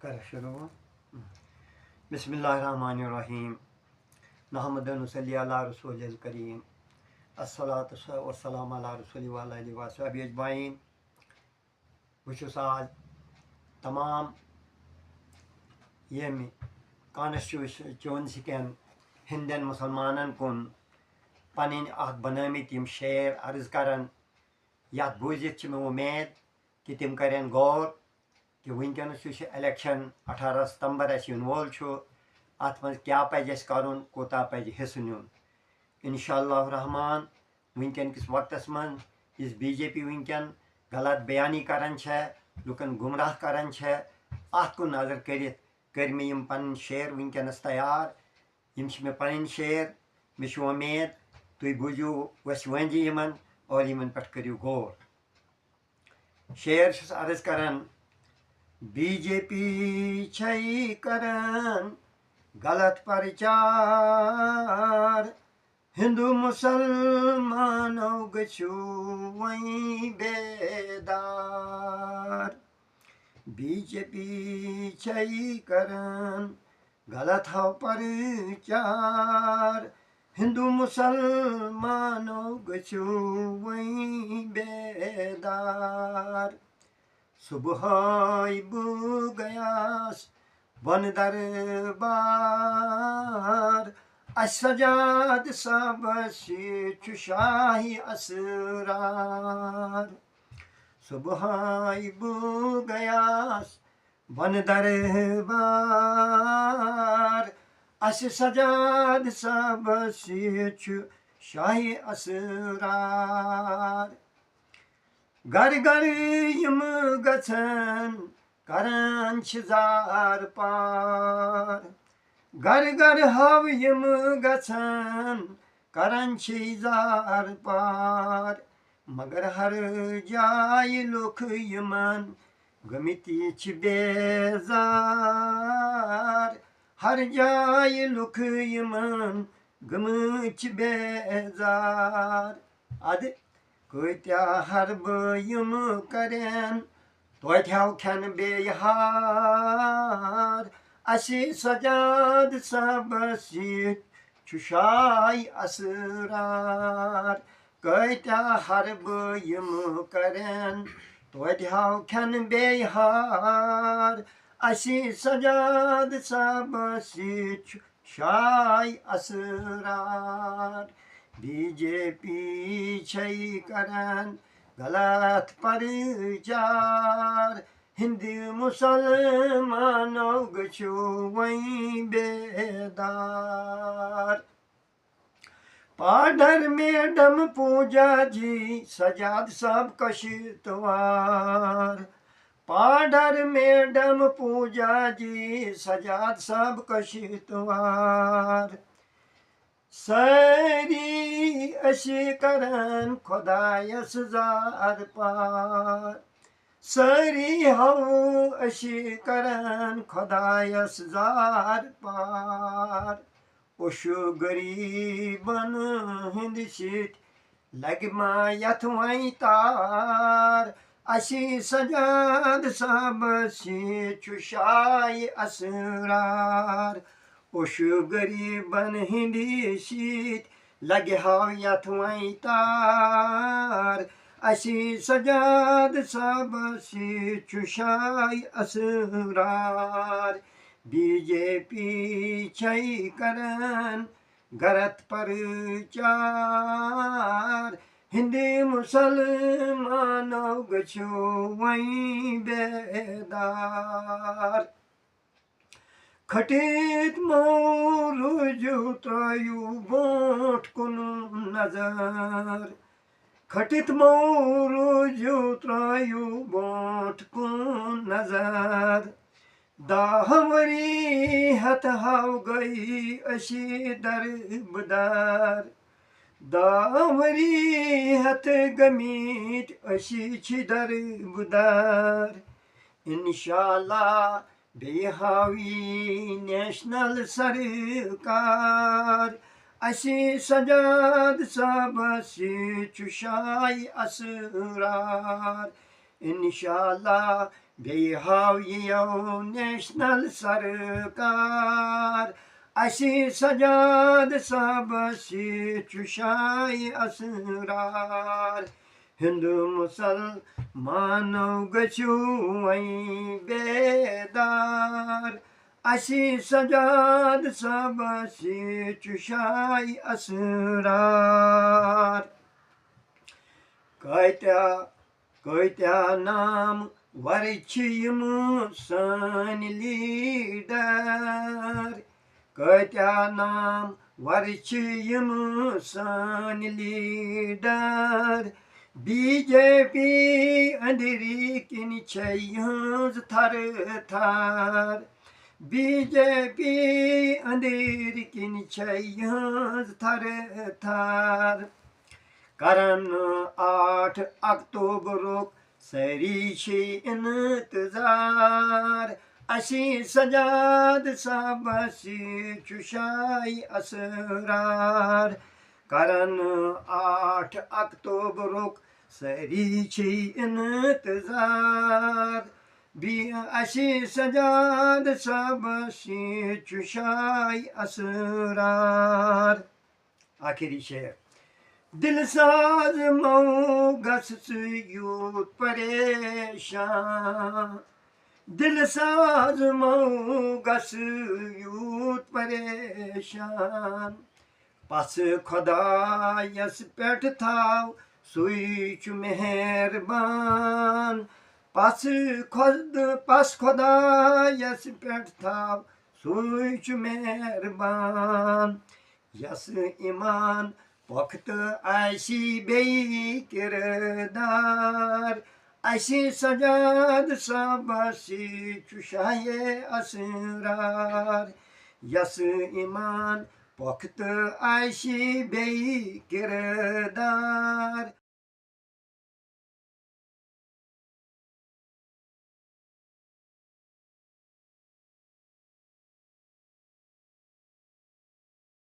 कर शुरू बिस्मिल्लाहिर्रहमानिर्रहीम नहमदु नसल्ली अला रसूलिल करीम अस्सलातु वस्सलामु अला रसूलिल्लाहि व आलिहि व अस्हाबिहि अजमाइन। बस आज तमाम यम कॉन्स्टिट्यूंसी कन हिंदन मुसलमानन कुन पन बनामित यम शेर अर्ज करान यत बूजित मे उम्मीद कि तिम करें गौर कि वनकस इलेक्शन 18 सितंबर इन वोल अत मज क्या पज करुन कोता पज हिस्स नुन इंशाअल्लाह रहमान। वनकन किस वक्त मज इस बीजेपी वनकन गलत बयानी करान लुकन गुमराह करान अत कुन नजर कर मे पन शेर वनकस तैयार यम मे पन शेर मे उम्मीद तुम बूझू वंजी यमन और यमन पे करू गौर। शेर अर्ज करान बीजेपी छई करन गलत प्रचार हिंदू मुसलमानों गछु वहीं बेदार। बीजेपी छई करन गलत हो प्रचार हिंदू मुसलमानों गछु वहीं बेदार। सुबह बु गयास बन दरबार असजाद सब शाही असरार। सुबह बु गयास बन दरबार अस सजाद सब शाही असरार। घर घर यम गछन करान जार पार घर घर हव यम गछन करान जार पार मगर हर जाय लुख यमन गमिति बेजार। हर जाय लुख यमन गमित बेजार। अद कत्या हरब यम करें तोथ्याव खेन बेहार असी सजाद सब शाय असरार। कत्या हरब यम करें तोथ्याव खेन बेहार असी सजाद सब शाय असरार। बीजेपी छई करन गलत प्रचार हिंदू मुसलमानों गछु वहीं बेदार। पाडर मैडम पूजा जी सजाद सब कशितवार। पाडर मैडम पूजा जी सजाद सब कशितवार। सारी अशी करन खुदायस जार पार सारी हवू अशी करन खुदायस जार पार। उशु गरीबन हिंद सित लगमा यथ वहीं तार अशी सजाद सब शाय असरार। उशु गरीबन हिंदी शीत लगे हाव यथ वहीं तार अशी सजाद सब शाय असरार। बीजेपी छई करन गलत प्रचार हिंदी मुसलमानों गछु वहीं बेदार। खटित मोरुजु त्रयु बोट कुन नजर खटित मोरुजु त्रयु बोट कुन नजर। दाहवरी हथ हाव गई अशी दरबदार दावरी हथ गमीत अशी दरबदार। इंशाअल्लाह बेहावी नेशनल सरकार अशी सजाद सब शाय Asrar. İnşallah beyhaviyo neşnal sarkar. Aşı sacad sabası çüşay asrar. Hindu musalman göçü ay bedar. Aşı sacad sabası çüşay asrar. Kayta nam varçıyım san lider. Kayta nam varçıyım san lider. BJP andirikin çayız tar. BJP andirikin çayız tar. Karan 8 Oktober serişi intizar. Aşı sacad sabası çüşay asrar. Karan 8 Oktober serişi intizar. Bir aşı sacad sabası çüşay asrar. Akiri şiir. दिलसाज मऊगस यूत परेशान. दिलसाज मऊगस यूत परेशान. Pas Xodayas pet thav suy chu meherban. Pas Xodayas pet thav suy chu meherban. Yas iman Vakt ayşi bey kirdar. Ayşi sacad sabası çüşaye asrar. Yası iman vakt ayşi bey kirdar.